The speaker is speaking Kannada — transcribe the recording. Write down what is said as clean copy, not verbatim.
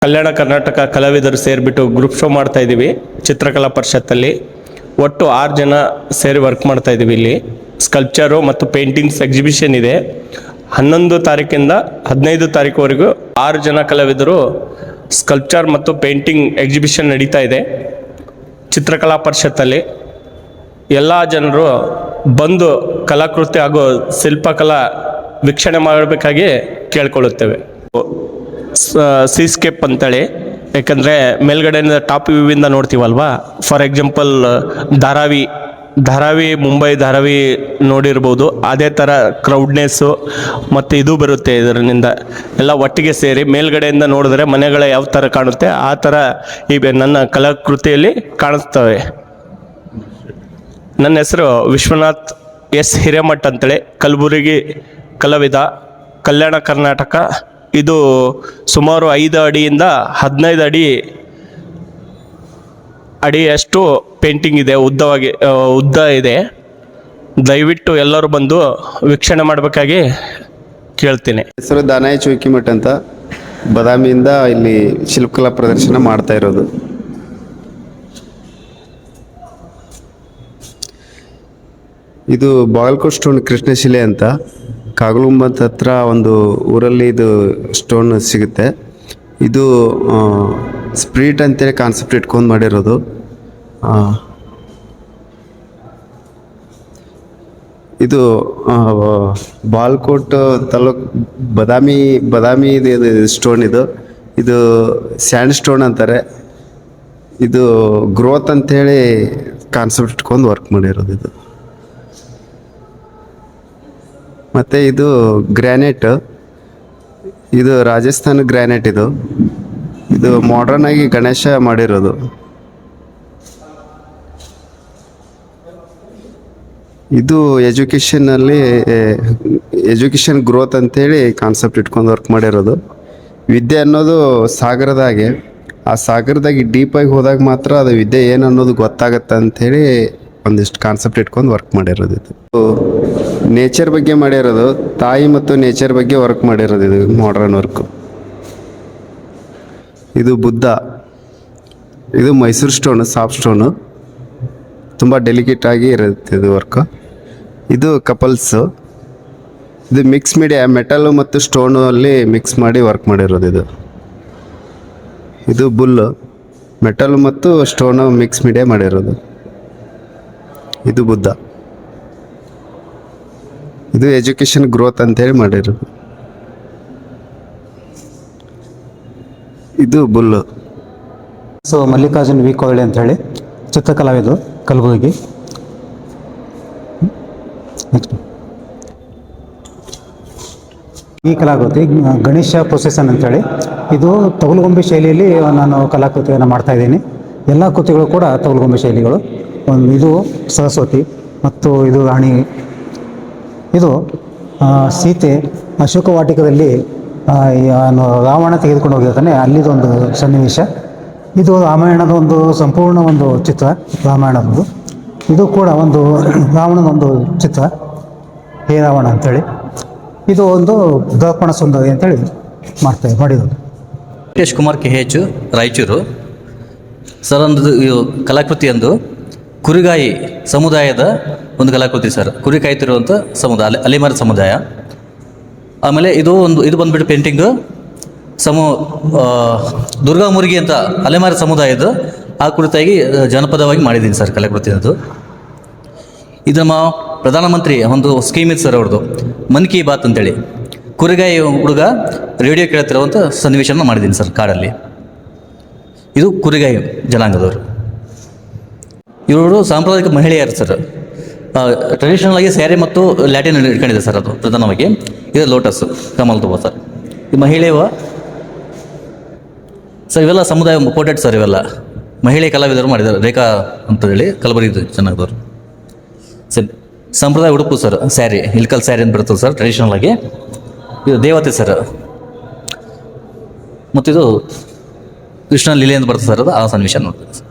ಕಲ್ಯಾಣ ಕರ್ನಾಟಕ ಕಲಾವಿದರು ಸೇರಿಬಿಟ್ಟು ಗ್ರೂಪ್ ಶೋ ಮಾಡ್ತಾ ಇದ್ದೀವಿ ಚಿತ್ರಕಲಾ ಪರಿಷತ್ತಲ್ಲಿ. ಒಟ್ಟು 6 ಜನ ಸೇರಿ ವರ್ಕ್ ಮಾಡ್ತಾ ಇದ್ದೀವಿ. ಇಲ್ಲಿ ಸ್ಕಲ್ಪ್ಚರು ಮತ್ತು ಪೇಂಟಿಂಗ್ಸ್ ಎಕ್ಸಿಬಿಷನ್ ಇದೆ. 11 ತಾರೀಕಿಂದ 15 ತಾರೀಕುವರೆಗೂ 6 ಜನ ಕಲಾವಿದರು ಸ್ಕಲ್ಪ್ಚರ್ ಮತ್ತು ಪೇಂಟಿಂಗ್ ಎಕ್ಸಿಬಿಷನ್ ನಡೀತಾ ಇದೆ ಚಿತ್ರಕಲಾ ಪರಿಷತ್ತಲ್ಲಿ. ಎಲ್ಲ ಜನರು ಬಂದು ಕಲಾಕೃತಿ ಹಾಗೂ ಶಿಲ್ಪಕಲಾ ವೀಕ್ಷಣೆ ಮಾಡಬೇಕಾಗಿ ಕೇಳ್ಕೊಳ್ಳುತ್ತೇವೆ. ಸೀಸ್ಕೇಪ್ ಅಂತೇಳಿ, ಯಾಕಂದರೆ ಮೇಲ್ಗಡೆಯಿಂದ ಟಾಪ್ ವ್ಯೂವಿಂದ ನೋಡ್ತೀವಲ್ವಾ. ಫಾರ್ ಎಕ್ಸಾಂಪಲ್ ಧಾರಾವಿ ಮುಂಬೈ ಧಾರಾವಿ ನೋಡಿರ್ಬೋದು. ಅದೇ ಥರ ಕ್ರೌಡ್ನೆಸ್ಸು ಮತ್ತು ಇದು ಬರುತ್ತೆ. ಇದರಿಂದ ಎಲ್ಲ ಒಟ್ಟಿಗೆ ಸೇರಿ ಮೇಲ್ಗಡೆಯಿಂದ ನೋಡಿದ್ರೆ ಮನೆಗಳ ಯಾವ ಥರ ಕಾಣುತ್ತೆ ಆ ಥರ ಈ ನನ್ನ ಕಲಾಕೃತಿಯಲ್ಲಿ ಕಾಣಿಸ್ತವೆ. ನನ್ನ ಹೆಸರು ವಿಶ್ವನಾಥ್ ಎಸ್ ಹಿರೇಮಠ್ ಅಂತೇಳಿ, ಕಲಬುರಗಿ ಕಲಾವಿದ, ಕಲ್ಯಾಣ ಕರ್ನಾಟಕ. ಇದು ಸುಮಾರು 5 ಅಡಿಯಿಂದ 15 ಅಡಿಯಷ್ಟು ಪೇಂಟಿಂಗ್ ಇದೆ, ಉದ್ದ ಇದೆ. ದಯವಿಟ್ಟು ಎಲ್ಲರೂ ಬಂದು ವೀಕ್ಷಣೆ ಮಾಡಬೇಕಾಗಿ ಕೇಳ್ತೀನಿ. ಹೆಸರು ದಾನಾಯಿ ಚೌಕಿಮಠ್ ಅಂತ, ಬದಾಮಿಯಿಂದ ಇಲ್ಲಿ ಶಿಲ್ಪಕಲಾ ಪ್ರದರ್ಶನ ಮಾಡ್ತಾ ಇರೋದು. ಇದು ಬಾಗಲಕೋಟೆ ಸ್ಟೋನ್ ಕೃಷ್ಣಶಿಲೆ ಅಂತ, ಕಾಗಲುಂಬತ್ ಹತ್ರ ಒಂದು ಊರಲ್ಲಿ ಇದು ಸ್ಟೋನ್ ಸಿಗುತ್ತೆ. ಇದು ಸ್ಪ್ರೀಟ್ ಅಂತೇಳಿ ಕಾನ್ಸೆಪ್ಟ್ ಇಟ್ಕೊಂಡು ಮಾಡಿರೋದು. ಇದು ಬಾಗಲಕೋಟೆ ತಾಲೂಕು ಬದಾಮಿ ಸ್ಟೋನ್ ಇದು ಸ್ಯಾಂಡ್ ಸ್ಟೋನ್ ಅಂತಾರೆ. ಇದು ಗ್ರೋತ್ ಅಂಥೇಳಿ ಕಾನ್ಸೆಪ್ಟ್ ಇಟ್ಕೊಂಡು ವರ್ಕ್ ಮಾಡಿರೋದು ಇದು. ಮತ್ತು ಇದು ಗ್ರ್ಯಾನೈಟ್, ಇದು ರಾಜಸ್ಥಾನ ಗ್ರ್ಯಾನೈಟ್. ಇದು ಮಾಡರ್ನ್ ಆಗಿ ಗಣೇಶ ಮಾಡಿರೋದು. ಇದು ಎಜುಕೇಷನ್ ಗ್ರೋತ್ ಅಂತೇಳಿ ಕಾನ್ಸೆಪ್ಟ್ ಇಟ್ಕೊಂಡು ವರ್ಕ್ ಮಾಡಿರೋದು. ವಿದ್ಯೆ ಅನ್ನೋದು ಸಾಗರದಾಗೆ, ಆ ಸಾಗರದಾಗಿ ಡೀಪಾಗಿ ಹೋದಾಗ ಮಾತ್ರ ಅದು ವಿದ್ಯೆ ಏನು ಅನ್ನೋದು ಗೊತ್ತಾಗತ್ತೆ ಅಂಥೇಳಿ ಒಂದಿಷ್ಟು ಕಾನ್ಸೆಪ್ಟ್ ಇಟ್ಕೊಂಡು ವರ್ಕ್ ಮಾಡಿರೋದು. ಇದು ನೇಚರ್ ಬಗ್ಗೆ ಮಾಡಿರೋದು, ತಾಯಿ ಮತ್ತು ನೇಚರ್ ಬಗ್ಗೆ ವರ್ಕ್ ಮಾಡಿರೋದು. ಇದು ಮಾಡರ್ನ್ ವರ್ಕು. ಇದು ಬುದ್ಧ, ಇದು ಮೈಸೂರು ಸ್ಟೋನು, ಸಾಫ್ಟ್ ಸ್ಟೋನು, ತುಂಬ ಡೆಲಿಕೇಟ್ ಆಗಿ ಇರುತ್ತೆ ಇದು ವರ್ಕು. ಇದು ಕಪಲ್ಸು, ಇದು ಮಿಕ್ಸ್ ಮೀಡಿಯಾ ಮೆಟಲು ಮತ್ತು ಸ್ಟೋನು ಅಲ್ಲಿ ಮಿಕ್ಸ್ ಮಾಡಿ ವರ್ಕ್ ಮಾಡಿರೋದು. ಇದು ಬುಲ್ಲು, ಮೆಟಲ್ ಮತ್ತು ಸ್ಟೋನು ಮಿಕ್ಸ್ ಮೀಡಿಯಾ ಮಾಡಿರೋದು. ಇದು ಬುದ್ಧ. ಇದು ಎಜುಕೇಷನ್ ಗ್ರೋತ್ ಅಂತೇಳಿ ಮಾಡಿರೋದು. ಇದು ಬುಲ್ಲು. ಮಲ್ಲಿಕಾರ್ಜುನ್ ವಿ ಕೋಳಿ ಅಂಥೇಳಿ, ಚಿತ್ರಕಲಾವಿದರು, ಕಲಬುರಗಿ. ಈ ಕಲಾಕೃತಿ ಗಣೇಶ ಪ್ರೊಸೆಸನ್ ಅಂಥೇಳಿ, ಇದು ತಗುಲುಗೊಂಬೆ ಶೈಲಿಯಲ್ಲಿ ನಾನು ಕಲಾಕೃತಿಯನ್ನು ಮಾಡ್ತಾಯಿದ್ದೀನಿ. ಎಲ್ಲ ಕೃತಿಗಳು ಕೂಡ ತಗುಲುಗೊಂಬೆ ಶೈಲಿಗಳು. ಇದು ಸರಸ್ವತಿ ಮತ್ತು ಇದು ರಾಣಿ. ಇದು ಸೀತೆ ಅಶೋಕ ವಾಟಿಕದಲ್ಲಿ ರಾವಣ ತೆಗೆದುಕೊಂಡು ಹೋಗಿರ್ತಾನೆ, ಅಲ್ಲಿದೊಂದು ಸನ್ನಿವೇಶ. ಇದು ರಾಮಾಯಣದ ಒಂದು ಸಂಪೂರ್ಣ ಒಂದು ಚಿತ್ರ, ರಾಮಾಯಣದ್ದು. ಇದು ಕೂಡ ಒಂದು ರಾವಣದೊಂದು ಚಿತ್ರ, ಹೇ ರಾವಣ ಅಂಥೇಳಿ. ಇದು ಒಂದು ದರ್ಪಣ ಸುಂದರಿ ಅಂತೇಳಿ ಮಾಡಿರೋದು. ವೆಂಕಟೇಶ್ ಕುಮಾರ್ KH, ರಾಯಚೂರು. ಸರ್, ಒಂದು ಕಲಾಕೃತಿ ಒಂದು ಕುರಿಗಾಯಿ ಸಮುದಾಯದ ಒಂದು ಕಲಾಕೃತಿ ಸರ್. ಕುರಿ ಕಾಯ್ತಿರುವಂಥ ಸಮುದಾಯ, ಅಲೆಮಾರಿ ಸಮುದಾಯ. ಆಮೇಲೆ ಇದು ಬಂದುಬಿಟ್ಟು ಪೇಂಟಿಂಗು ದುರ್ಗಾ ಮುರುಗಿ ಅಂತ ಅಲೆಮಾರಿ ಸಮುದಾಯದ ಆ ಕುರಿತಾಗಿ ಜನಪದವಾಗಿ ಮಾಡಿದ್ದೀನಿ ಸರ್ ಕಲಾಕೃತಿ. ಇದು ನಮ್ಮ ಪ್ರಧಾನಮಂತ್ರಿ ಒಂದು ಸ್ಕೀಮ್ ಇದೆ ಸರ್ ಅವ್ರದ್ದು, ಮನ್ ಕಿ ಬಾತ್ ಅಂತೇಳಿ. ಕುರಿಗಾಯಿ ಹುಡುಗ ರೇಡಿಯೋ ಕೇಳ್ತಿರುವಂಥ ಸನ್ನಿವೇಶನ ಮಾಡಿದ್ದೀನಿ ಸರ್ ಕಾಡಲ್ಲಿ. ಇದು ಕುರಿಗಾಯಿ ಜನಾಂಗದವರು. ಇವರು ಸಾಂಪ್ರದಾಯಿಕ ಮಹಿಳೆಯರು ಸರ್. ಟ್ರೆಡಿಷನಲ್ ಆಗಿ ಸ್ಯಾರಿ ಮತ್ತು ಲ್ಯಾಟಿನ್ ಇಟ್ಕೊಂಡಿದೆ ಸರ್. ಅದು ಪ್ರಧಾನವಾಗಿ ಇದು ಲೋಟಸ್ ಕಮಲ್ ತುವ ಸರ್. ಈ ಮಹಿಳೆಯ ಸರ್ ಇವೆಲ್ಲ ಸಮುದಾಯ ಪೋರ್ಟ್ರೇಟ್ ಸರ್. ಇವೆಲ್ಲ ಮಹಿಳೆ ಕಲಾವಿದರು ಮಾಡಿದ್ದಾರೆ, ರೇಖಾ ಅಂತೇಳಿ, ಕಲಬುರಗಿ ಜನಾಂಗದವರು ಸರ್. ಸಂಪ್ರದಾಯ ಉಡುಪು ಸರ್, ಸ್ಯಾರಿ, ಇಲ್ಕಲ್ ಸ್ಯಾರಿ ಅಂತ ಬರ್ತದೆ ಸರ್ ಟ್ರೆಡಿಷನಲ್ ಆಗಿ. ಇದು ದೇವತೆ ಸರ್. ಮತ್ತು ಇದು ಕೃಷ್ಣ ಲೀಲೆ ಅಂತ ಬರ್ತದೆ ಸರ್. ಅದು ಆ ಸನ್ನಿವೇಶ ನೋಡ್ತೀವಿ ಸರ್.